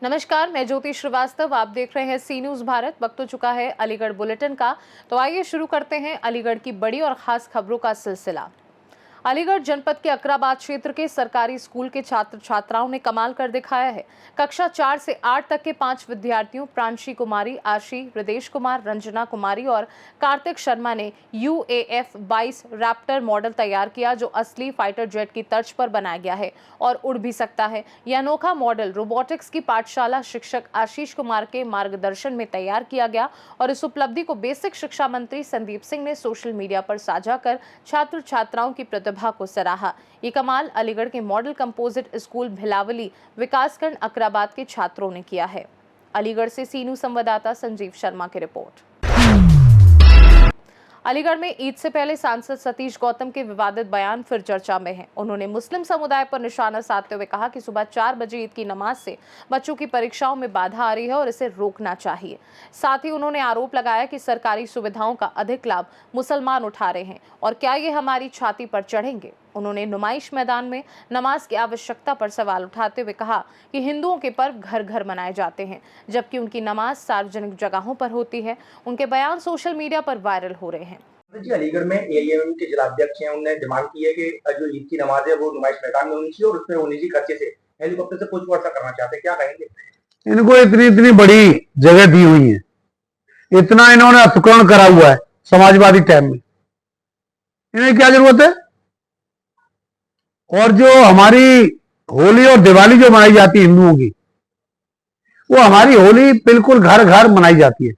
नमस्कार, मैं ज्योति श्रीवास्तव। आप देख रहे हैं सी न्यूज भारत। वक्त हो चुका है अलीगढ़ बुलेटिन का, तो आइए शुरू करते हैं अलीगढ़ की बड़ी और खास खबरों का सिलसिला। अलीगढ़ जनपद के अकराबाद क्षेत्र के सरकारी स्कूल के छात्र छात्राओं ने कमाल कर दिखाया है। कक्षा 4 से 8 तक के 5 विद्यार्थियों प्रांशी कुमारी, आशी, हृदेश कुमार, रंजना कुमारी और कार्तिक शर्मा ने UAF 22 रैप्टर मॉडल तैयार किया, जो असली फाइटर जेट की तर्ज पर बनाया गया है और उड़ भी सकता है। यह अनोखा मॉडल रोबोटिक्स की पाठशाला शिक्षक आशीष कुमार के मार्गदर्शन में तैयार किया गया और इस उपलब्धि को बेसिक शिक्षा मंत्री संदीप सिंह ने सोशल मीडिया पर साझा कर छात्र छात्राओं की प्रतिभा को सराहा। ये कमाल अलीगढ़ के मॉडल कंपोजिट स्कूल भिलावली विकासखंड अकराबाद के छात्रों ने किया है। अलीगढ़ से सी न्यूज संवाददाता संजीव शर्मा की रिपोर्ट। अलीगढ़ में ईद से पहले सांसद सतीश गौतम के विवादित बयान फिर चर्चा में हैं। उन्होंने मुस्लिम समुदाय पर निशाना साधते हुए कहा कि सुबह 4 बजे ईद की नमाज से बच्चों की परीक्षाओं में बाधा आ रही है और इसे रोकना चाहिए। साथ ही उन्होंने आरोप लगाया कि सरकारी सुविधाओं का अधिक लाभ मुसलमान उठा रहे हैं और क्या ये हमारी छाती पर चढ़ेंगे। उन्होंने नुमाइश मैदान में नमाज की आवश्यकता पर सवाल उठाते हुए कहा कि हिंदुओं के पर्व घर घर मनाए जाते हैं, जबकि उनकी नमाज सार्वजनिक जगहों पर होती है। उनके बयान सोशल मीडिया पर वायरल हो रहे हैं। जी, अलीगढ़ में AIM के जिलाध्यक्ष हैं, उन्होंने डिमांड की है कि जो ईद की नमाज है वो नुमाइश मैदान में होनी चाहिए और उसमें वो निजी खर्चे से हेलीकॉप्टर से पुष्प वर्षा करना चाहते हैं। क्या कहेंगे? इनको इतनी बड़ी जगह दी हुई है, इतना इन्होंने अतिक्रमण करा हुआ है समाजवादी टाइम में, इन्हें क्या जरूरत है? और जो हमारी होली और दिवाली जो मनाई जाती है हिंदुओं की, वो हमारी होली बिल्कुल घर घर मनाई जाती है।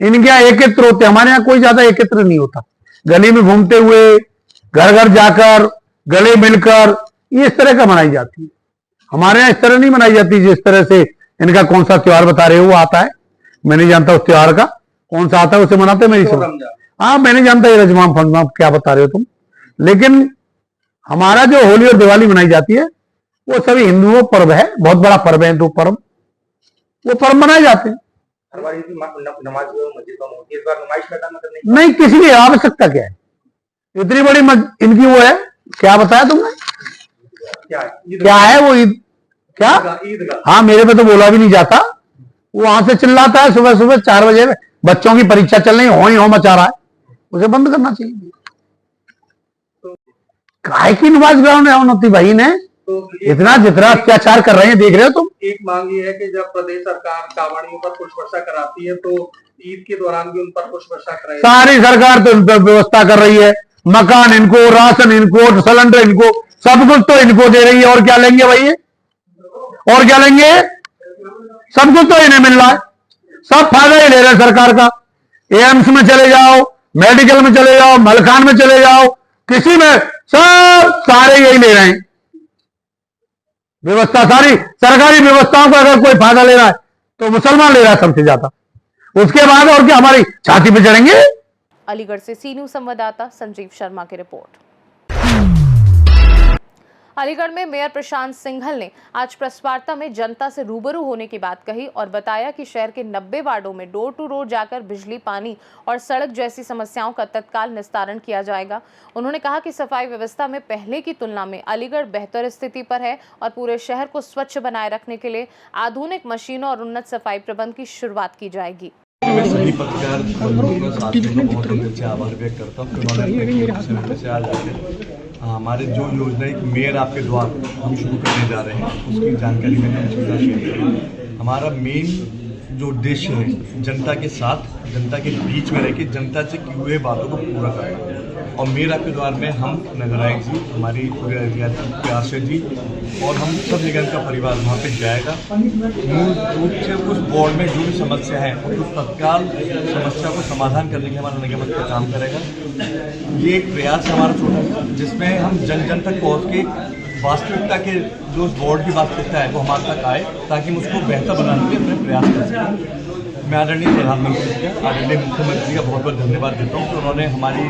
इनके यहाँ एकत्र होते, हमारे यहाँ कोई ज्यादा एकत्र नहीं होता। गली में घूमते हुए, घर घर जाकर, गले मिलकर, ये इस तरह का मनाई जाती है। हमारे यहाँ इस तरह नहीं मनाई जाती जिस तरह से इनका कौन सा त्योहार बता रहे हो वो आता है। मैं नहीं जानता उस त्योहार का कौन सा आता है, उसे मनाते मेरी समझ। हाँ, मैं नहीं जानता ये रजमाम फंजमाम क्या बता रहे हो तुम। लेकिन हमारा जो होली और दिवाली मनाई जाती है वो सभी हिंदुओं पर्व है, बहुत बड़ा पर्व है हिंदू पर्व, वो पर्व मनाए जाते हैं। नमाज मस्जिद में होती है, इस बार नुमाइश मैदान में करने नहीं, किसी की आवश्यकता क्या है? इतनी बड़ी इनकी वो है, क्या बताया तुमने? क्या है वो ईद? क्या ईद? हाँ, मेरे पे तो बोला भी नहीं जाता। वो वहां से चिल्लाता है सुबह सुबह 4 बजे, बच्चों की परीक्षा चल रही, हो मचा रहा है, उसे बंद करना चाहिए। काहे की नमाज ग्राउंड में होती भाई ने इतना जितना अत्याचार कर रहे हैं, देख रहे हो तुम। एक मांग ये है कि जब प्रदेश सरकार कांवड़ियों पर पुष्प वर्षा कराती है तो ईद के दौरान भी उन पर पुष्प वर्षा कराई। सारी सरकार तो व्यवस्था कर रही है, मकान इनको, राशन इनको, सिलेंडर इनको, सब कुछ तो इनको दे रही है। और क्या लेंगे भाई ये? और क्या लेंगे? सब कुछ तो इन्हें मिल रहा है, सब फायदा ही ले रहे हैं सरकार का। एम्स में चले जाओ, मेडिकल में चले जाओ, मलखान में चले जाओ, किसी में सब सारे यही ले रहे हैं व्यवस्था। सारी सरकारी व्यवस्थाओं का अगर कोई फायदा ले रहा है तो मुसलमान ले रहा है सबसे ज्यादा। उसके बाद और क्या हमारी छाती पे चढ़ेंगे? अलीगढ़ से सी न्यूज संवाददाता संजीव शर्मा की रिपोर्ट। अलीगढ़ में मेयर प्रशांत सिंघल ने आज प्रेस वार्ता में जनता से रूबरू होने की बात कही और बताया कि शहर के 90 वार्डों में डोर टू डोर जाकर बिजली, पानी और सड़क जैसी समस्याओं का तत्काल निस्तारण किया जाएगा। उन्होंने कहा कि सफाई व्यवस्था में पहले की तुलना में अलीगढ़ बेहतर स्थिति पर है और पूरे शहर को स्वच्छ बनाए रखने के लिए आधुनिक मशीनों और उन्नत सफाई प्रबंध की शुरुआत की जाएगी। मैं सभी पत्रकार बंधुओं का साथियों का बहुत बहुत अच्छे आभार व्यक्त करता हूँ कि उन्होंने से आज आकर हमारे जो योजना एक मेयर आपके द्वार हम शुरू करने जा रहे हैं उसकी जानकारी मैंने सुविधा शेयर की। हमारा मेन जो उद्देश्य है जनता के साथ, जनता के बीच में रह के जनता से की हुए बातों को पूरा करना। और मेयर आपके द्वार में हम नगर आयुक्त जी, हमारी पूरे अधिकारी आशा जी और हम सब निगम का परिवार वहाँ पे जाएगा। मूल रूप से उस वार्ड में जो भी समस्या है उस तत्काल समस्या को समाधान करने के लिए हमारा निगम पर काम करेगा। ये एक प्रयास है हमारा छोटा, जिसमें हम जन जन तक पहुँच के वास्तविकता के जो वार्ड की वास्तविकता है वो हमारे तक आए ताकि हम उसको बेहतर बनाने के लिए अपने प्रयास कर सकें। मैं आदरणीय प्रधानमंत्री जी का, आदरणीय मुख्यमंत्री जी का बहुत बहुत धन्यवाद देता हूँ कि उन्होंने हमारी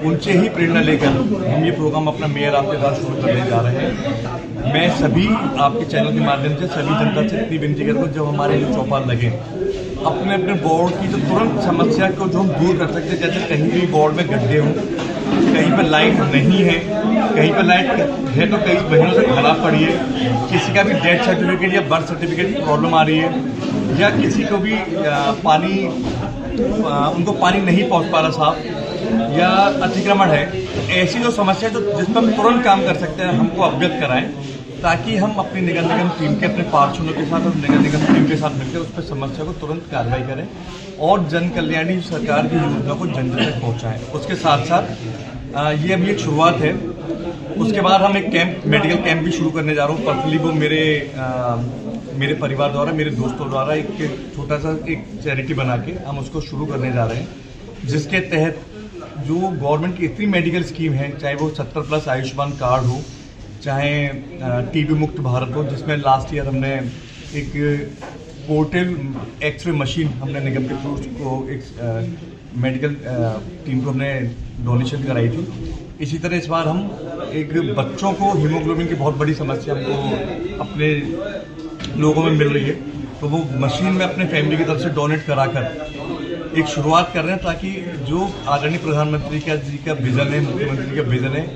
उनसे ही प्रेरणा लेकर हम ये प्रोग्राम अपना मेयर आपके द्वारा शुरू करने जा रहे हैं। मैं सभी आपके चैनल के माध्यम से सभी जनता से इतनी विनती करता हूँ, जब हमारे लिए चौपाल लगे अपने अपने वार्ड की जो तुरंत समस्या को जो हम दूर कर सकते हैं, जैसे कहीं भी वार्ड में गड्ढे हों, कहीं पर लाइट नहीं है, कहीं पर लाइट है तो कई महीनों से खराब पड़ी है, किसी का भी डेथ सर्टिफिकेट या बर्थ सर्टिफिकेट की प्रॉब्लम आ रही है, या किसी को भी पानी उनको पानी नहीं पहुंच पा रहा साफ, या अतिक्रमण है, ऐसी जो समस्या जो जिस पर हम तुरंत काम कर सकते हैं हमको अवगत कराएं, ताकि हम अपनी निगम निगम टीम के अपने पार्षदों के साथ और निगम निगम टीम के साथ मिलकर उस पर समस्या को तुरंत कार्रवाई करें और जन कल्याणी सरकार की योजना को जन जन तक पहुँचाएँ। उसके साथ साथ ये अभी एक शुरुआत है, उसके बाद हम एक कैंप, मेडिकल कैंप भी शुरू करने जा रहा हूँ। पर्सनली वो मेरे परिवार द्वारा, मेरे दोस्तों द्वारा एक छोटा सा एक चैरिटी बना के हम उसको शुरू करने जा रहे हैं, जिसके तहत जो गवर्नमेंट की इतनी मेडिकल स्कीम है, चाहे वो 70+ आयुष्मान कार्ड हो, चाहे टीबी मुक्त भारत हो, जिसमें लास्ट ईयर हमने एक पोर्टेबल एक्सरे मशीन हमने निगम के थ्रू को एक मेडिकल टीम को हमने डोनेशन कराई थी। इसी तरह इस बार हम एक बच्चों को हीमोग्लोबिन की बहुत बड़ी समस्या हमको अपने लोगों में मिल रही है, तो वो मशीन में अपने फैमिली की तरफ से डोनेट कराकर एक शुरुआत कर रहे हैं, ताकि जो आदरणीय प्रधानमंत्री जी का विजन है, मुख्यमंत्री का विजन है,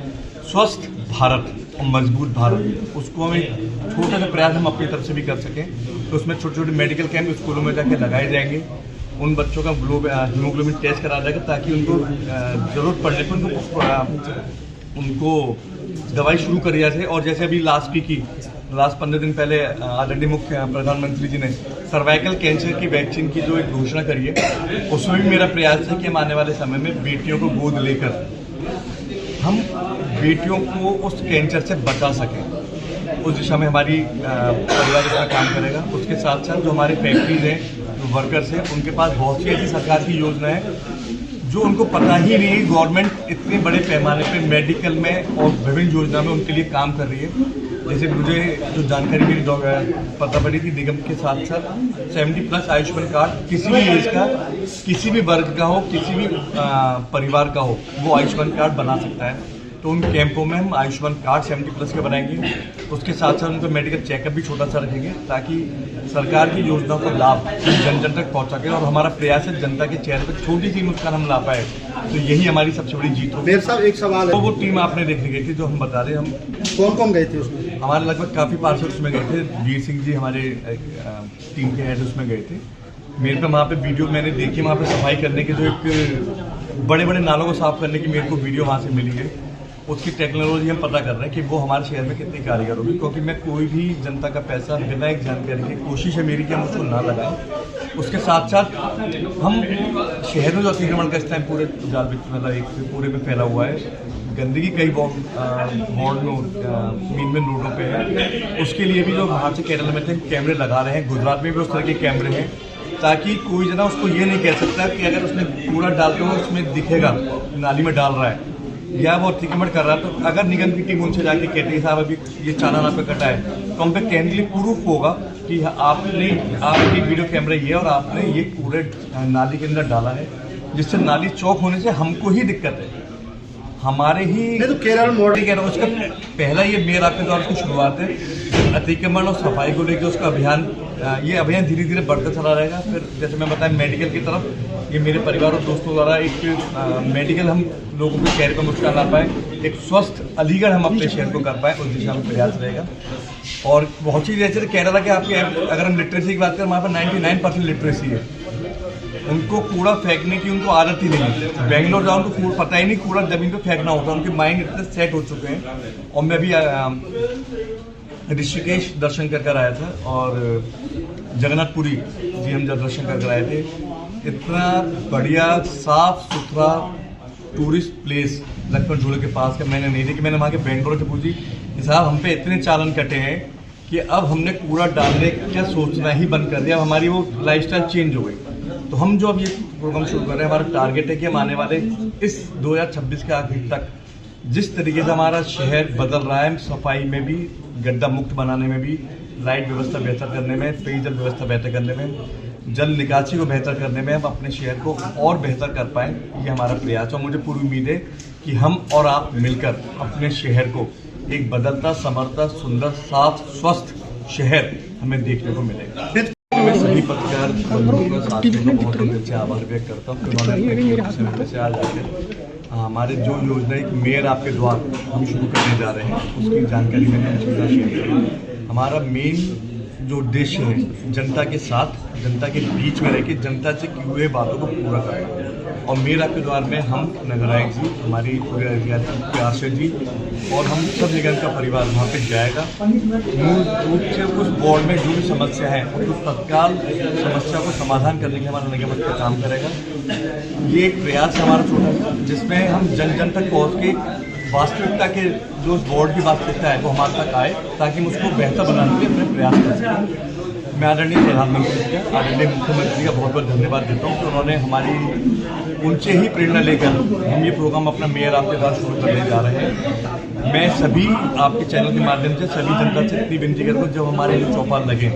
स्वस्थ भारत और मजबूत भारत, उसको हम एक छोटा सा प्रयास हम अपनी तरफ से भी कर सकें। तो उसमें छोटे छोटे मेडिकल कैंप स्कूलों में जाके लगाए जाएंगे, उन बच्चों का हीमोग्लोबिन टेस्ट करा जाएगा, ताकि उनको ज़रूरत पड़ने पर उनको दवाई शुरू करी जाए। और जैसे अभी लास्ट 15 दिन पहले आदरणीय मुख्य प्रधानमंत्री जी ने सर्वाइकल कैंसर की वैक्सीन की जो एक घोषणा करी है, उसमें भी मेरा प्रयास है कि हम आने वाले समय में बेटियों को गोद लेकर हम बेटियों को उस कैंसर से बचा सकें। उस दिशा में हमारी परिवार इसका काम करेगा। उसके साथ साथ जो हमारे फैक्ट्रीज हैं, जो वर्कर्स हैं, उनके पास बहुत सी ऐसी सरकार की योजना है जो उनको पता ही नहीं है। गवर्नमेंट इतने बड़े पैमाने पे मेडिकल में और विभिन्न योजना में उनके लिए काम कर रही है। जैसे मुझे जो जानकारी मेरी पता पड़ी थी, निगम के साथ साथ 70+ आयुष्मान कार्ड किसी भी एज का, किसी भी वर्ग का हो, किसी भी परिवार का हो, वो आयुष्मान कार्ड बना सकता है। तो उन कैंपों में हम आयुष्मान कार्ड 70+ के बनाएंगे। उसके साथ साथ उनका मेडिकल चेकअप भी छोटा सा रखेंगे, ताकि सरकार की योजना को लाभ जन जन तक पहुँचा के, और हमारा प्रयास है जनता के चेहरे पर छोटी सी मुस्कान हम ला पाए, तो यही हमारी सबसे बड़ी जीत होगी। मेरे साहब एक सवाल है, तो वो टीम आपने देखने गई थी जो हम बता रहे, हम कौन कौन गए थे उसमें? हमारे लगभग काफ़ी पार्षद उसमें गए थे। वीर सिंह जी हमारे टीम के हेड उसमें गए थे। मेरे पे वहाँ पे वीडियो मैंने देखी, वहाँ पे सफाई करने के जो एक बड़े बड़े नालों को साफ करने की मेरे को वीडियो वहाँ से मिली है। उसकी टेक्नोलॉजी हम पता कर रहे हैं कि वो हमारे शहर में कितनी कारीगर होगी, क्योंकि मैं कोई भी जनता का पैसा बिना एक जानकारी की, कोशिश है मेरी कि हम उसको ना लगाएं। उसके साथ साथ हम शहर में जो अतिक्रमण का स्थान पूरे जाल मतलब एक पूरे में फैला हुआ है, गंदगी कई वार्ड में मेन रोडों पे है, उसके लिए भी जो बाहर से केरल में थे कैमरे लगा रहे हैं। गुजरात में भी उस तरह के कैमरे हैं, ताकि कोई जना उसको ये नहीं कह सकता कि अगर उसने कूड़ा डालते हुए उसमें दिखेगा नाली में डाल रहा है या वो अतिक्रमण कर रहा है, तो अगर निगम की टीम उनसे जाके कहती है साहब अभी ये चालान आप पे कटा है, तो हम पे कैंडली प्रूफ होगा कि आपकी वीडियो कैमरा ये और आपने ये कूड़े नाली के अंदर डाला है, जिससे नाली चौक होने से हमको ही दिक्कत है। हमारे ही नहीं तो केरल मॉडल कह रहा हूँ, उसका पहला ये मेयर आपके द्वारा की शुरुआत है। अतिक्रमण और सफाई को लेकर उसका अभियान, ये अभियान धीरे धीरे बढ़ता चला रहेगा। फिर जैसे मैं बताया मेडिकल की तरफ, ये मेरे परिवार और दोस्तों द्वारा एक मेडिकल हम लोगों के चेहरे पर मुस्कान ला पाए, एक स्वस्थ अलीगढ़ हम अपने शहर को कर पाए, उस दिशा में प्रयास रहेगा। और बहुत चीज़ जैसे केरला के आपके, अगर हम लिटरेसी की बात करें, वहाँ पर 99% लिटरेसी है। उनको कूड़ा फेंकने की उनको आदत ही नहीं है। बेंगलोर जाओ तो कूड़ा पता ही नहीं कूड़ा जमीन पे फेंकना होता है, उनके माइंड इतने सेट हो चुके हैं। और मैं भी ऋषिकेश दर्शन कर आया था, और जगन्नाथपुरी जी हम जब दर्शन कर आए थे, इतना बढ़िया साफ सुथरा टूरिस्ट प्लेस लक्ष्मण झूले के पास का मैंने नहीं देखी। मैंने वहाँ के बेंगलोर से पूछी कि साहब हम पे इतने चालान कटे हैं कि अब हमने कूड़ा डालने का सोचना ही बंद कर दिया, अब हमारी वो लाइफस्टाइल चेंज हो गई। तो हम जो अब ये प्रोग्राम शुरू कर रहे हैं, हमारा टारगेट है कि हम आने वाले इस 2026 के आखिर तक जिस तरीके से हमारा शहर बदल रहा है, सफाई में भी, गड्ढा मुक्त बनाने में भी, लाइट व्यवस्था बेहतर करने में, पेयजल व्यवस्था बेहतर करने में, जल निकासी को बेहतर करने में, हम अपने शहर को और बेहतर कर पाएँ, ये हमारा प्रयास है। और मुझे पूरी उम्मीद है कि हम और आप मिलकर अपने शहर को एक बदलता, संवरता, सुंदर, साफ, स्वस्थ शहर हमें देखने को मिलेगा। सभी पत्रकार बंधुओं का साथियों का बहुत दिल से आभार व्यक्त करता हूँ कि उन्होंने समय से आज आकर हमारे जो योजना एक मेयर आपके द्वार हम शुरू करने जा रहे हैं उसकी जानकारी मैंने उनके साथ शेयर करी। हमारा मेन जो उद्देश्य है जनता के साथ, जनता के बीच में रह के जनता से की हुए बातों को पूरा करना। और मेयर आपके द्वार में हम नगर आयुक्त जी, हमारी पूरे अधिकारी पार्षद जी और हम सब निगम का परिवार वहाँ पे जाएगा। मूल रूप से उस वार्ड में जो भी समस्या है उस तत्काल समस्या को समाधान करने के लिए हमारा निगम का काम करेगा। ये एक प्रयास हमारा छोटा सा जिसमें हम जन जन तक पहुँच के वास्तविकता के जो उस वार्ड की वास्तविकता है वो हमारे तक आए ताकि हम उसको बेहतर बनाने के लिए अपने प्रयास कर सकें। मैं आदरणीय प्रधानमंत्री का, आदरणीय मुख्यमंत्री का बहुत बहुत धन्यवाद देता हूँ कि उन्होंने हमारी उनसे ही प्रेरणा लेकर हम ये प्रोग्राम अपना मेयर आपके द्वारा शुरू करने जा रहे हैं। मैं सभी आपके चैनल के माध्यम से सभी जनता से इतनी विनती करता हूँ जब हमारे लिए चौपाल लगे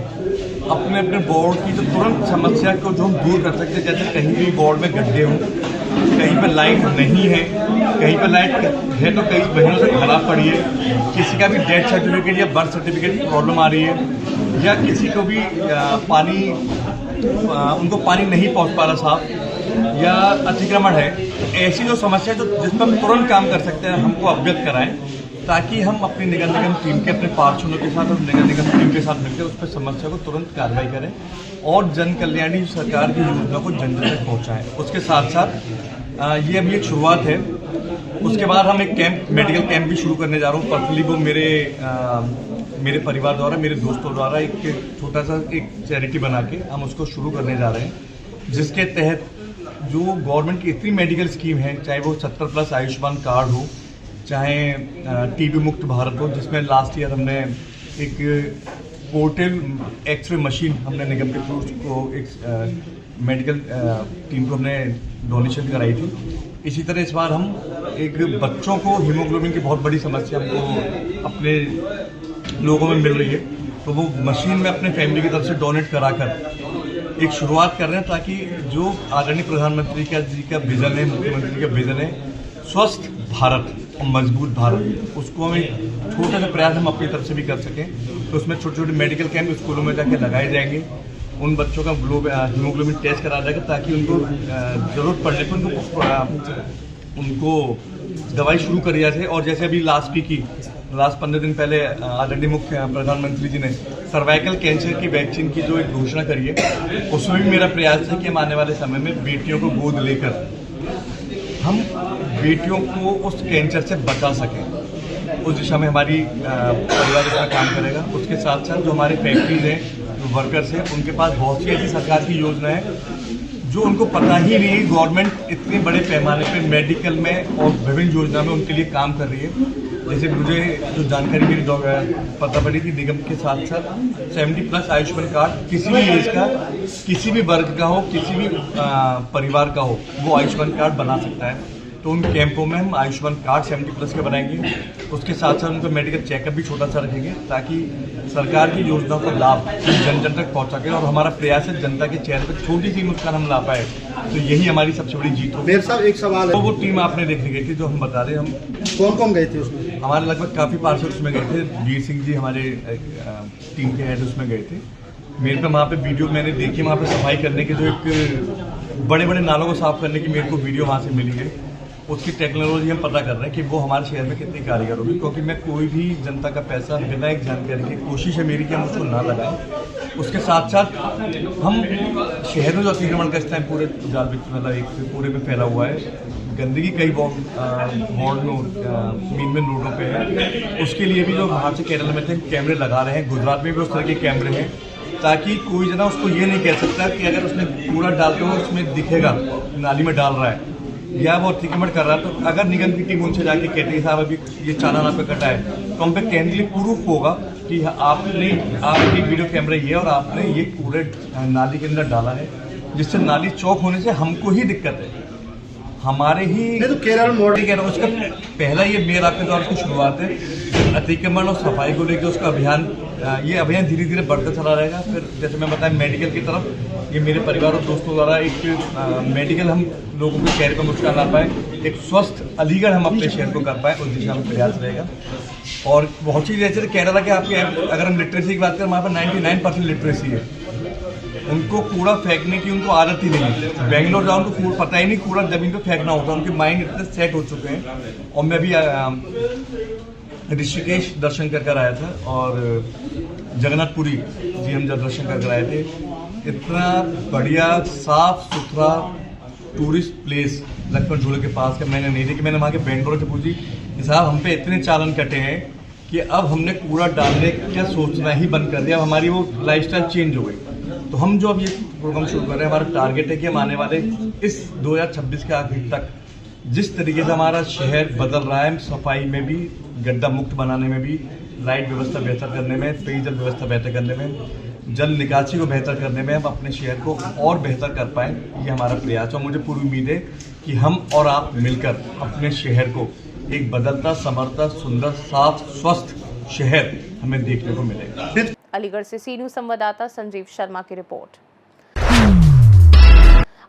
अपने अपने वार्ड की जो तुरंत समस्या को जो हम दूर कर सकते हैं, जैसे कहीं भी वार्ड में गड्ढे हों, कहीं पर लाइट नहीं है, कहीं पर लाइट है तो कई महीनों से खराब पड़ी है, किसी का भी डेथ सर्टिफिकेट या बर्थ सर्टिफिकेट की प्रॉब्लम आ रही है, या किसी को भी उनको पानी नहीं पहुंच पा रहा साफ, या अतिक्रमण है। ऐसी जो समस्या जो जिस पर हम तुरंत काम कर सकते हैं हमको अवगत कराएं ताकि हम अपनी नगर निगम टीम के अपने पार्षदों के साथ और नगर निगम टीम के साथ मिलकर उस पर समस्या को तुरंत कार्रवाई करें और जन कल्याणी सरकार की योजना को जन जन तक पहुँचाएँ। उसके साथ साथ ये अभी एक शुरुआत है, उसके बाद हम एक कैंप, मेडिकल कैंप भी शुरू करने जा रहा हूँ। पर्सनली वो मेरे परिवार द्वारा, मेरे दोस्तों द्वारा एक छोटा सा एक चैरिटी बना के हम उसको शुरू करने जा रहे हैं, जिसके तहत जो गवर्नमेंट की इतनी मेडिकल स्कीम है, चाहे वो 70+ आयुष्मान कार्ड हो, चाहे टीबी मुक्त भारत हो, जिसमें लास्ट ईयर हमने एक पोर्टेल एक्सरे मशीन हमने निगम के थ्रू को एक मेडिकल टीम को हमने डोनेशन कराई थी। इसी तरह इस बार हम एक बच्चों को हीमोग्लोबिन की बहुत बड़ी समस्या हमको अपने लोगों में मिल रही है, तो वो मशीन में अपने फैमिली की तरफ से डोनेट कराकर एक शुरुआत कर रहे हैं ताकि जो आदरणीय प्रधानमंत्री जी का विजन है, मुख्यमंत्री का विजन है स्वस्थ भारत और मजबूत भारत, उसको हमें छोटा सा प्रयास हम अपनी तरफ से भी कर सकें। तो उसमें छोटे छोटे मेडिकल कैंप स्कूलों में जाके लगाए जाएंगे, उन बच्चों का हीमोग्लोबिन टेस्ट करा जाएगा ताकि उनको ज़रूरत पड़ने पर उनको दवाई शुरू करी जाए। और जैसे अभी लास्ट 15 दिन पहले आदरणीय मुख्य प्रधानमंत्री जी ने सर्वाइकल कैंसर की वैक्सीन की जो एक घोषणा करी है, उसमें भी मेरा प्रयास है कि हम आने वाले समय में बेटियों को गोद लेकर हम बेटियों को उस कैंसर से बचा सकें। उस दिशा में हमारी परिवार इसका काम करेगा। उसके साथ साथ जो हमारे फैक्ट्रीज हैं, जो वर्कर्स हैं, उनके पास बहुत सी ऐसी सरकार की योजना है जो उनको पता ही नहीं है। गवर्नमेंट इतने बड़े पैमाने पे मेडिकल में और विभिन्न योजना में उनके लिए काम कर रही है। जैसे मुझे जो जानकारी मेरी पता पड़ी कि निगम के साथ साथ 70+ आयुष्मान कार्ड किसी भी एज का, किसी भी वर्ग का हो, किसी भी परिवार का हो, वो आयुष्मान कार्ड बना सकता है। तो उन कैंपों में हम आयुष्मान कार्ड 70+ के बनाएंगे। उसके साथ साथ उनको मेडिकल चेकअप भी छोटा सा रखेंगे ताकि सरकार की योजनाओं का लाभ जन जन तक पहुंचा के, और हमारा प्रयास है जनता के चेहरे पर छोटी सी मुस्कान हम ला पाए, तो यही हमारी सबसे बड़ी जीत होगी। मेरे साहब एक सवाल है, तो वो टीम आपने देखने गई थी जो हम बता रहे, हम कौन कौन गए थे उसमें? हमारे लगभग काफ़ी पार्षद उसमें गए थे। वीर सिंह जी हमारे टीम के हेड उसमें गए थे। मेरे पे वहाँ पे वीडियो मैंने देखी, वहाँ पे सफाई करने के जो एक बड़े बड़े नालों को साफ करने की मेरे को वीडियो वहाँ से मिली है। उसकी टेक्नोलॉजी हम पता कर रहे हैं कि वो हमारे शहर में कितनी कारगर होगी, क्योंकि मैं कोई भी जनता का पैसा बिना एक जानकारी की, कोशिश है मेरी कि हम उसको ना लगाएं। उसके साथ साथ हम शहर में जो अतिक्रमण का स्तर पूरे जाल मतलब एक पूरे में फैला हुआ है, गंदगी कई वार्ड में मेन रोडों पे है, उसके लिए भी जो वहाँ से केरल में थे कैमरे लगा रहे हैं। गुजरात में भी उस तरह के कैमरे हैं ताकि कोई जना उसको ये नहीं कह सकता कि अगर उसने कूड़ा डालते हुए उसमें दिखेगा नाली में डाल रहा है या वो अतिक्रमण कर रहा है, तो अगर निगम की टीम उनसे जाके कहती है साहब अभी ये चालान आप पे कटा है, तो हम पे कहने के लिए प्रूफ होगा कि आपकी वीडियो कैमरा ये है और आपने ये कूड़े नाली के अंदर डाला है, जिससे नाली चौक होने से हमको ही दिक्कत है। हमारे ही तो केरल मॉडल कह रहा हूँ, उसका पहला ये मेयर आपके द्वारा उसकी शुरुआत है। अतिक्रमण और सफाई को लेकर उसका अभियान, ये अभियान धीरे धीरे बढ़ता चला रहेगा। फिर जैसे मैं बताया मेडिकल की तरफ, ये मेरे परिवार और दोस्तों द्वारा एक मेडिकल हम लोगों के चेहरे पर मुस्कान ला पाए, एक स्वस्थ अलीगढ़ हम अपने शहर को कर पाए, उस दिशा में प्रयास रहेगा। और बहुत चीज़ जैसे केरला के आपके, अगर हम लिटरेसी की बात करें, वहाँ पर 99% लिटरेसी है। उनको कूड़ा फेंकने की उनको आदत ही नहीं है। बेंगलोर जाओ उनको कूड़ा पता ही नहीं कूड़ा जमीन पे फेंकना होता है, उनके माइंड इतने सेट हो चुके हैं। और मैं भी ऋषिकेश दर्शन कर आया था और जगन्नाथपुरी जी हम जब दर्शन कर आए थे, इतना बढ़िया साफ सुथरा टूरिस्ट प्लेस लक्ष्मण झूले के पास का मैंने नहीं देखी। मैंने वहाँ के बेंगलोर से पूछी कि साहब हम पे इतने चालान कटे हैं कि अब हमने कूड़ा डालने का सोचना ही बंद कर दिया, अब हमारी वो लाइफस्टाइल चेंज हो गई। तो हम जो अब ये प्रोग्राम शुरू कर रहे हैं, हमारा टारगेट है कि हम आने वाले इस 2026 के आखिर तक जिस तरीके से हमारा शहर बदल रहा है, सफाई में भी, गड्ढा मुक्त बनाने में भी, लाइट व्यवस्था बेहतर करने में, पेयजल व्यवस्था बेहतर करने में, जल निकासी को बेहतर करने में हम अपने शहर को और बेहतर कर पाएँ, ये हमारा प्रयास है। और मुझे पूरी उम्मीद है कि हम और आप मिलकर अपने शहर को एक बदलता, संवरता, सुंदर, साफ, स्वस्थ शहर हमें देखने को मिलेगा। अलीगढ़ से सी न्यूज़ संवाददाता संजीव शर्मा की रिपोर्ट।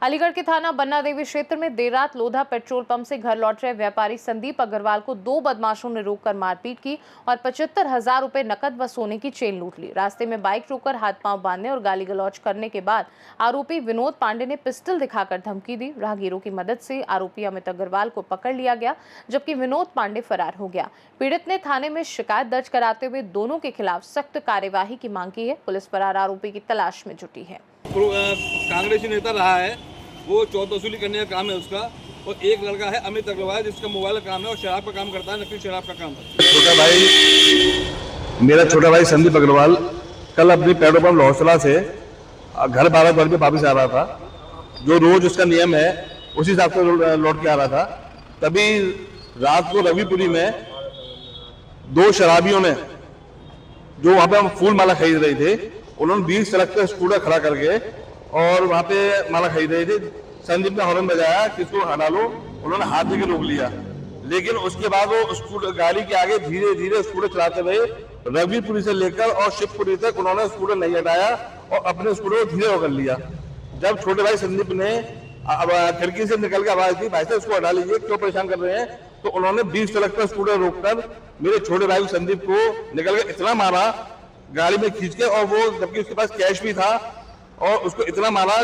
अलीगढ़ के थाना बन्ना देवी क्षेत्र में देर रात लोधा पेट्रोल पंप से घर लौट रहे व्यापारी संदीप अग्रवाल को 2 बदमाशों ने रोककर मारपीट की और 75,000 रुपए नकद व सोने की चेन लूट ली। रास्ते में बाइक रोककर हाथ पांव बांधने और गाली गलौज करने के बाद आरोपी विनोद पांडे ने पिस्टल दिखाकर धमकी दी। राहगीरों की मदद से आरोपी अमित अग्रवाल को पकड़ लिया गया, जबकि विनोद पांडे फरार हो गया। पीड़ित ने थाने में शिकायत दर्ज कराते हुए दोनों के खिलाफ सख्त कार्यवाही की मांग की है। पुलिस फरार आरोपी की तलाश में जुटी है। कांग्रेसी नेता रहा है, वो चौथ वसूली करने का काम है उसका। और एक लड़का है अमित अग्रवाल जिसका मोबाइल का काम है और शराब का काम करता है, नकली शराब का काम है। मेरा छोटा भाई संदीप अग्रवाल कल अपनी पेट्रोल पंप लौसला से घर 12 बजे वापस आ रहा था। जो रोज उसका नियम है उसी हिसाब से लौट के आ रहा था। तभी रात को रविपुरी में 2 शराबियों ने जो वहां पे हम फूल माला खरीद रहे थे, उन्होंने 20 सड़क पे स्कूटर खड़ा करके और वहां पे माला खरीद रही थी। संदीप ने हॉर्न बजाया कि इसको हटा लो, उन्होंने हाथ देके रोक लिया। लेकिन उसके बाद वो स्कूटर गाड़ी के आगे धीरे धीरे स्कूटर चलाते रहे। रविपुरी से लेकर और शिवपुरी तक उन्होंने स्कूटर नहीं हटाया और अपने स्कूटर को धीरे होकर लिया। जब छोटे भाई संदीप ने खिड़की से निकल के आवाज दी, भाई साहब इसको हटा लीजिए, क्यों परेशान कर रहे हैं, तो उन्होंने 20 सड़क पर स्कूटर रोककर मेरे छोटे भाई संदीप को निकल कर इतना मारा गाड़ी में खींच के, और वो जबकि उसके पास कैश भी था, और उसको इतना मारा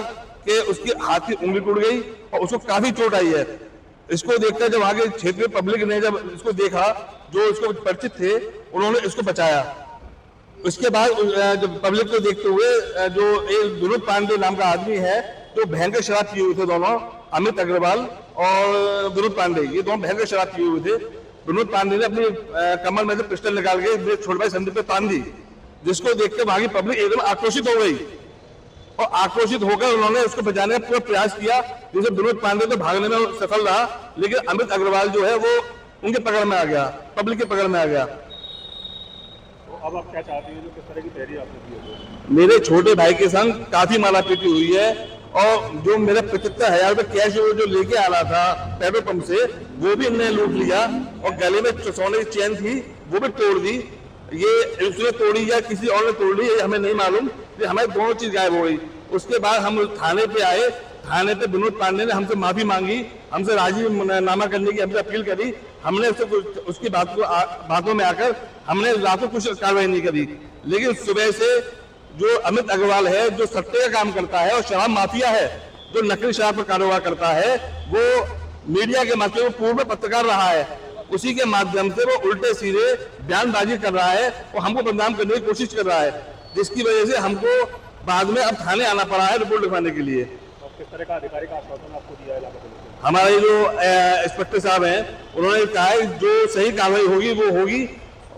कि उसकी हाथ की उंगली टूट गई और उसको काफी चोट आई है। इसको देखकर जब आगे क्षेत्र में पब्लिक ने जब इसको देखा, जो इसको परिचित थे, उन्होंने इसको बचाया। उसके बाद जब पब्लिक को देखते हुए जो एक विनोद पांडे नाम का आदमी है, जो भयंकर शराब पिए हुए थे, दोनों अमित अग्रवाल और विनोद पांडे, ये दोनों भयंकर शराब पिए हुए थे। विनोद पांडे ने अपनी कमर में से पिस्टल निकाल के मेरे छोटे भाई संदीप पे तान दी, जिसको देखकर वहां की पब्लिक एकदम आक्रोशित हो गई और आक्रोशित होकर उन्होंने उसको बचाने का पूरा प्रयास किया। जैसे विनोद पांडे तो भागने में सफल रहा, लेकिन अमित अग्रवाल जो है वो उनके पकड़ में आ गया, पब्लिक के पकड़ में आ गया। तो अब आप क्या चाहते हैं, जो किस तरह की तैयारी आपने की है? मेरे छोटे भाई के संग काफी मारापीटी हुई है, और जो मेरा 75,000 रुपए कैश जो लेके आ रहा था पेट्रोल पंप से, वो भी इन्होंने लूट लिया, और गले में सोने की चेन थी वो भी तोड़ दी। ये उसने तोड़ी या किसी और ने तोड़ ली, ये हमें नहीं मालूम, हमें दोनों चीज गायब हो गई। उसके बाद हम थाने पे आए, थाने पे विनोद पांडे ने हमसे माफी मांगी, हमसे राजीनामा करने की हमसे अपील करी। हमने उसकी बातों में आकर हमने रात को कुछ कार्रवाई नहीं करी। लेकिन सुबह से जो अमित अग्रवाल है, जो सट्टे का काम करता है और शराब माफिया है, जो नकली शराब का कारोबार करता है, वो मीडिया के माध्यम से पूर्व पत्रकार रहा है, उसी के माध्यम से वो उल्टे सीधे बयानबाजी कर रहा है और हमको बदनाम करने की कोशिश कर रहा है, जिसकी वजह से हमको बाद में अब थाने आना पड़ा है रिपोर्ट लिखवाने के लिए। किस तरह का अधिकारी का आश्वासन आपको दिया है इलाका पुलिस ने? हमारे जो इंस्पेक्टर साहब हैं, उन्होंने कहा है जो सही कार्रवाई होगी वो होगी,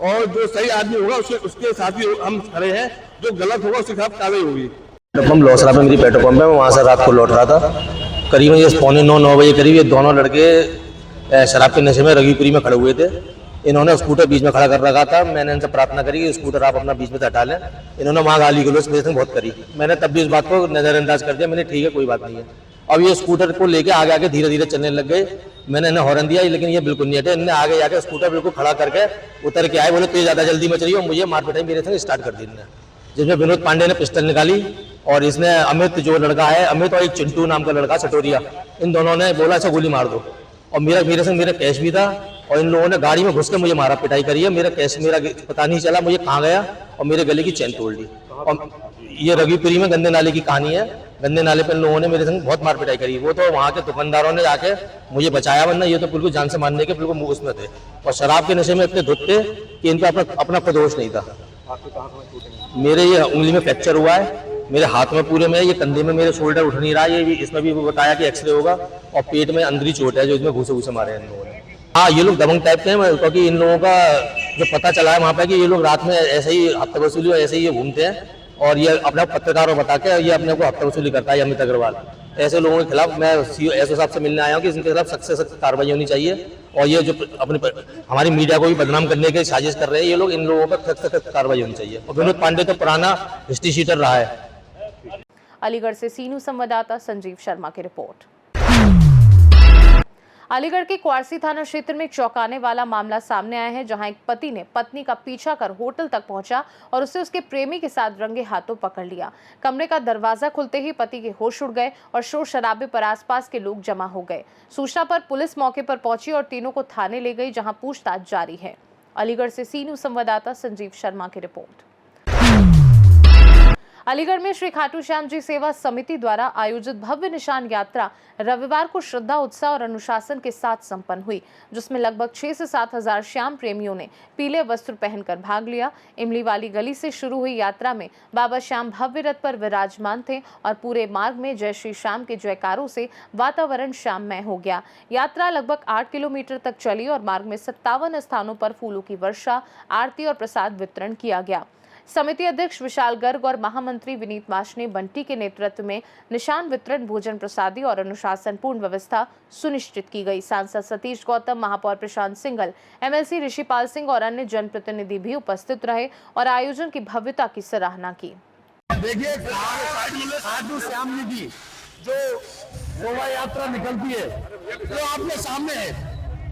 और जो सही आदमी होगा उसके साथ ही हम खड़े हैं, जो गलत होगा उसके खिलाफ कार्रवाई होगी। पंप लौसरा में मेरी पेट्रोल पंप है, मैं वहाँ से रात को लौट रहा था। करीबन ये 9:45 बजे करीब ये दोनों लड़के शराब के नशे में रघुपुरी में खड़े हुए थे। इन्होंने स्कूटर बीच में खड़ा कर रखा था। मैंने इनसे प्रार्थना करी कि स्कूटर आप अपना बीच में से हटा लें। इन्होंने वहाँ गाली गलौज मेरे से बहुत करी। मैंने तब भी इस बात को नजरअंदाज कर दिया, मैंने ठीक है कोई बात नहीं है। अब ये स्कूटर को लेके आगे आगे धीरे धीरे चलने लग गए। मैंने इन्हें हॉर्न दिया, लेकिन ये बिल्कुल नहीं हटे। इन्हें आगे जाके स्कूटर बिल्कुल खड़ा करके उतर के आए, बोले तो ज्यादा जल्दी मच रही हो, मुझे मार पिटाई मेरे संग स्टार्ट कर दी इन्होंने, जिसमें विनोद पांडे ने पिस्टल निकाली और इसने अमित जो लड़का है, अमित और एक चिंटू नाम का लड़का सटोरिया, इन दोनों ने बोला ऐसा गोली मार दो। और मेरे संग मेरा कैश भी था, और इन लोगों ने गाड़ी में घुस के मुझे मारा पिटाई करी है। मेरा कैश मेरा पता नहीं चला मुझे कहाँ गया, और मेरे गले की चेन तोड़ दी। और ये रघुपुरी में गंदे नाले की कहानी है। गंदे नाले पर इन लोगों ने मेरे संग बहुत मार पिटाई करी। वो तो वहाँ के दुकानदारों ने जाके मुझे बचाया, वरना ये तो बिल्कुल जान से मारने के बिल्कुल मुंह उसमें थे, और शराब के नशे में इतने धुत थे कि इन पर अपना कोई दोष नहीं था। मेरे ये उंगली में फ्रैक्चर हुआ है, मेरे हाथ में पूरे में, ये कंधे में मेरे शोल्डर उठ नहीं रहा, ये भी इसमें भी बताया कि एक्सरे होगा, और पेट में अंदरी चोट है जो इसमें घूसे मारे हैं इन लोगों ने। हाँ, ये लोग दबंग टाइप के हैं, क्योंकि इन लोगों का जो पता चला है वहाँ पे कि ये लोग रात में ऐसे ही हफ्ता वसूली ऐसे ही ये घूमते हैं, और ये अपना पत्रकारों बता के ये अपने को हफ्ता वसूली करता है अमित अग्रवाल। ऐसे लोगों के खिलाफ मैं एसओ साहब से मिलने आया हूँ कि इनके खिलाफ सख्त से सख्त कार्रवाई होनी चाहिए, और ये जो हमारी मीडिया को भी बदनाम करने की साजिश कर रहे हैं ये लोग, इन लोगों पर सख्त से सख्त कार्रवाई होनी चाहिए। और विनोद पांडे तो पुराना हिस्ट्री शीटर रहा है। अलीगढ़ से सीनू संवाददाता संजीव शर्मा की रिपोर्ट। अलीगढ़ के क्वारसी थाना क्षेत्र में एक चौंकाने वाला मामला सामने आया है, जहां एक पति ने पत्नी का पीछा कर होटल तक पहुंचा और उसे उसके प्रेमी के साथ रंगे हाथों पकड़ लिया। कमरे का दरवाजा खुलते ही पति के होश उड़ गए और शोर शराबे पर आसपास के लोग जमा हो गए। सूचना पर पुलिस मौके पर पहुंची और तीनों को थाने ले गई, जहां पूछताछ जारी है। अलीगढ़ से सीनू संवाददाता संजीव शर्मा की रिपोर्ट। अलीगढ़ में श्री खाटू श्याम जी सेवा समिति द्वारा आयोजित भव्य निशान यात्रा रविवार को श्रद्धा, उत्साह और अनुशासन के साथ संपन्न हुई, जिसमें लगभग 6 से 7 हजार श्याम प्रेमियों ने पीले वस्त्र पहनकर भाग लिया। इमली वाली गली से शुरू हुई यात्रा में बाबा श्याम भव्य रथ पर विराजमान थे और पूरे मार्ग में जय श्री श्याम के जयकारों से वातावरण श्याममय हो गया। यात्रा लगभग 8 किलोमीटर तक चली और मार्ग में 57 स्थानों पर फूलों की वर्षा, आरती और प्रसाद वितरण किया गया। समिति अध्यक्ष विशाल गर्ग और महामंत्री विनीत वाशने बंटी के नेतृत्व में निशान वितरण, भोजन प्रसादी और अनुशासन पूर्ण व्यवस्था सुनिश्चित की गई। सांसद सतीश गौतम, महापौर प्रशांत सिंघल, एमएलसी ऋषिपाल सिंह और अन्य जनप्रतिनिधि भी उपस्थित रहे और आयोजन की भव्यता की सराहना की। देखिए, खाटू श्याम जी की जो शोभा यात्रा निकलती है वो आपके सामने है।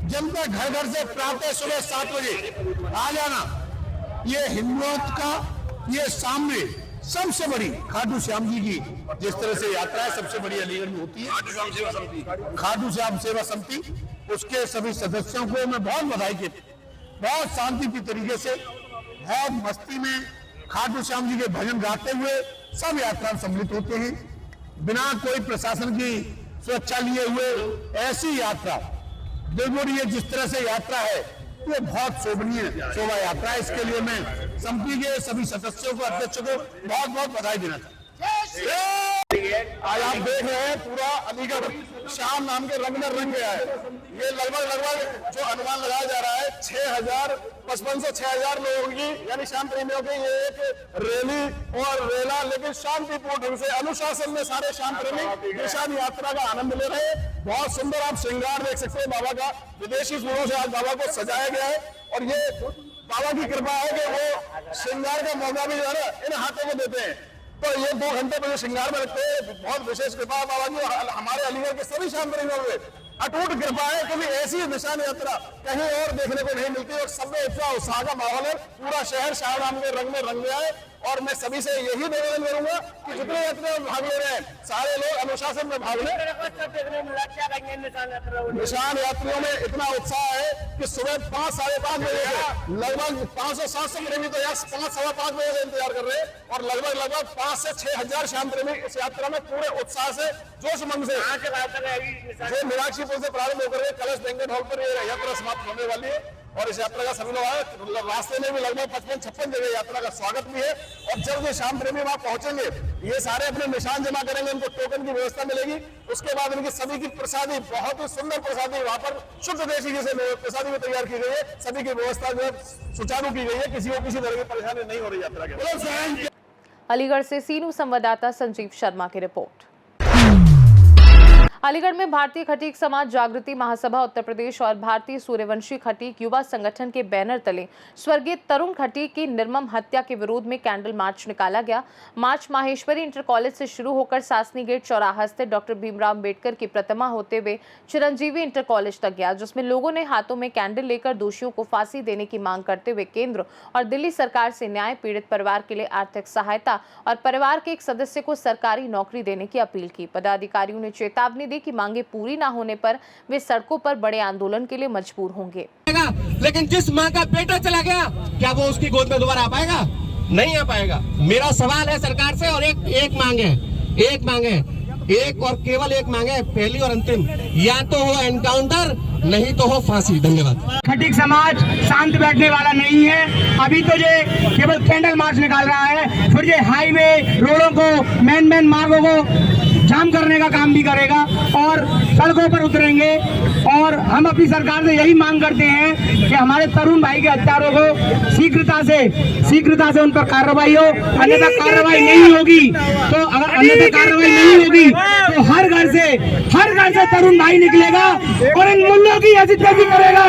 जनता घर घर से प्रातः सुबह 7 बजे आ जाना, ये हिंदुओं का ये सामने सबसे बड़ी खाटू श्याम जी की जिस तरह से यात्रा है सबसे बड़ी अलीगढ़ में होती है। खाटू श्याम सेवा समिति, उसके सभी सदस्यों को मैं बहुत बधाई देती हूँ। बहुत शांति की तरीके से, बहुत मस्ती में खाटू श्याम जी के भजन गाते हुए सब यात्रा सम्मिलित होते हैं, बिना कोई प्रशासन की सुरक्षा लिए हुए। ऐसी यात्रा बिल्कुल ये जिस तरह से यात्रा है ये बहुत शोभनीय शोभा यात्रा है। इसके लिए मैं समिति के सभी सदस्यों को, अध्यक्षों को बहुत बहुत बधाई देना चाहता हूँ। आज आप देख रहे हैं पूरा अलीगढ़ श्याम नाम के रंग में रंग गया है। ये लगभग जो अनुमान लगाया जा रहा है 5,500 से 6,000 लोगों की, यानी श्याम प्रेमियों की ये एक रैली और रेला, लेकिन शांतिपूर्ण ढंग से अनुशासन में सारे श्याम प्रेमी निशान यात्रा का आनंद ले रहे हैं। बहुत सुंदर आप श्रृंगार देख सकते हैं बाबा का, विदेशी फूलों से आज बाबा को सजाया गया है और ये बाबा की कृपा है कि वो श्रृंगार का मौका भी जो है ना इन हाथों को देते हैं। तो ये 2 घंटे पहले श्रृंगार में रखते हैं। बहुत विशेष कृपा है बाबा की, हमारे अलीगढ़ के सभी श्याम प्रेमियों में अटूट कृपा है, क्योंकि ऐसी निशान यात्रा कहीं और देखने को नहीं मिलती और सब में इतना उत्साह का माहौल है। पूरा शहर श्याम नाम के रंग में रंग गया है और मैं सभी से यही निवेदन करूंगा कि जितने यात्रा भाग ले रहे हैं सारे लोग अनुशासन में भाग लें। निशान यात्रियों में इतना उत्साह है कि सुबह 5, साढ़े 5 बजे से लगभग 500-700 प्रेमी तो यहाँ 5, सवा 5 बजे से इंतजार कर रहे हैं और लगभग 5 से 6 हजार श्याम प्रेमी इस यात्रा में पूरे उत्साह से, जोश मन से, जो मीनाक्षी पुल से प्रारंभ होकर कलश बैंक्वेट हॉल पर ये यात्रा समाप्त होने वाली है। और इस यात्रा का सभी लोग आए, रास्ते में भी लगभग 55-56 जगह यात्रा का स्वागत भी है और जब ये श्याम प्रेमी वहां पहुंचेंगे ये सारे अपने निशान जमा करेंगे, उनको टोकन की व्यवस्था मिलेगी। उसके बाद इनकी सभी की प्रसादी, बहुत ही सुंदर प्रसादी वहां पर शुद्ध देशी घी से प्रसादी भी तैयार की गई है। सभी की व्यवस्था जो है सुचारू की गई है, किसी को किसी तरह की परेशानी नहीं हो रही यात्रा के। अलीगढ़ से सीनू संवाददाता संजीव शर्मा की रिपोर्ट। अलीगढ़ में भारतीय खटीक समाज जागृति महासभा उत्तर प्रदेश और भारतीय सूर्यवंशी खटीक युवा संगठन के बैनर तले स्वर्गीय तरुण खटीक की निर्मम हत्या के विरोध में कैंडल मार्च निकाला गया। मार्च माहेश्वरी इंटर कॉलेज से शुरू होकर सासनी गेट चौराहा स्थित डॉक्टर भीमराव अम्बेडकर की प्रतिमा होते हुए चिरंजीवी इंटर कॉलेज तक गया, जिसमें लोगों ने हाथों में कैंडल लेकर दोषियों को फांसी देने की मांग करते हुए केंद्र और दिल्ली सरकार से न्याय, पीड़ित परिवार के लिए आर्थिक सहायता और परिवार के एक सदस्य को सरकारी नौकरी देने की अपील की। पदाधिकारियों ने चेतावनी दी कि मांगे पूरी न होने पर वे सड़कों पर बड़े आंदोलन के लिए मजबूर होंगे। लेकिन जिस मां का बेटा चला गया क्या वो उसकी गोद में दोबारा आ पाएगा? नहीं आ पाएगा। मेरा सवाल है सरकार से और एक मांग है, एक और केवल एक मांग है, पहली और अंतिम, या तो हो एनकाउंटर नहीं तो हो फांसी। धन्यवाद। खटिक समाज शांत बैठने वाला नहीं है। अभी तो ये केवल कैंडल मार्च निकाल रहा है, फिर ये हाईवे रोडों को मेन मार्गों को जाम करने का काम भी करेगा और सड़कों पर उतरेंगे। और हम अपनी सरकार से यही मांग करते हैं कि हमारे तरुण भाई के हत्यारों को शीघ्रता से उन पर कार्रवाई हो। अन्यथा कार्रवाई नहीं होगी तो तो हर घर से तरुण भाई निकलेगा और इन मुल्लों की अजितगी करेगा।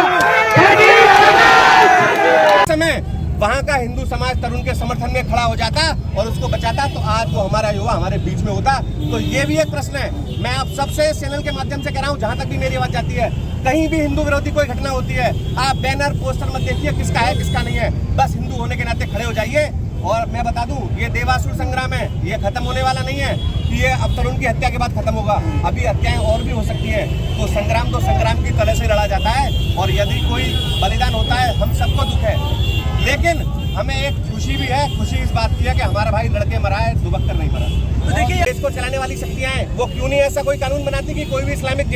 समय वहाँ का हिंदू समाज तरुण के समर्थन में खड़ा हो जाता और उसको बचाता तो आज वो हमारा युवा हमारे बीच में होता। तो ये भी एक प्रश्न है। मैं आप सबसे चैनल के माध्यम से कह रहा हूँ, जहाँ तक भी मेरी आवाज जाती है, कहीं भी हिंदू विरोधी कोई घटना होती है, आप बैनर पोस्टर मत देखिए किसका है किसका नहीं है, बस हिंदू होने के नाते खड़े हो जाइए। और मैं बता दूं, ये देवासुर संग्राम है, ये खत्म होने वाला नहीं है कि ये अब तरुण की हत्या के बाद खत्म होगा। अभी हत्याएं और भी हो सकती है। तो संग्राम की तरह से लड़ा जाता है और यदि कोई बलिदान होता है हम सबको दुख है, लेकिन हमें एक खुशी भी है। खुशी इस बात की है कि हमारा भाई लड़के मरा है, दुबक्कर नहीं मरा। तो देखिए, देश को चलाने वाली शक्तियां हैं, वो क्यों नहीं ऐसा कोई कानून बनाती कि कोई भी इस्लामिक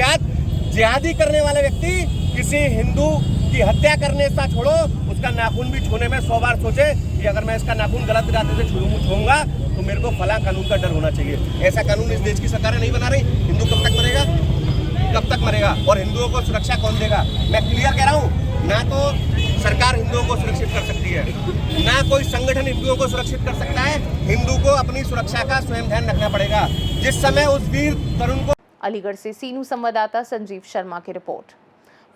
जिहादी करने वाला व्यक्ति किसी हिंदू की हत्या करने से छोड़ो, उसका नाखून भी छूने में 100 बार सोचे कि अगर मैं इसका नाखून गलत इरादे से छूऊंगा तो मेरे को फला कानून का डर होना चाहिए। ऐसा कानून इस देश की सरकारें नहीं बना रही। हिंदू कब तक मरेगा और हिंदुओं को सुरक्षा कौन देगा? मैं क्लियर कह रहा हूँ, ना तो सरकार हिंदुओं को सुरक्षित कर सकती है, ना कोई संगठन हिंदुओं को सुरक्षित कर सकता है। हिंदू को अपनी सुरक्षा का स्वयं ध्यान रखना पड़ेगा। जिस समय उस वीर तरुण को। अलीगढ़ से सीनू संवाददाता संजीव शर्मा की रिपोर्ट।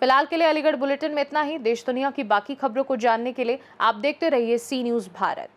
फिलहाल के लिए अलीगढ़ बुलेटिन में इतना ही। देश दुनिया की बाकी खबरों को जानने के लिए आप देखते रहिए सी न्यूज़ भारत।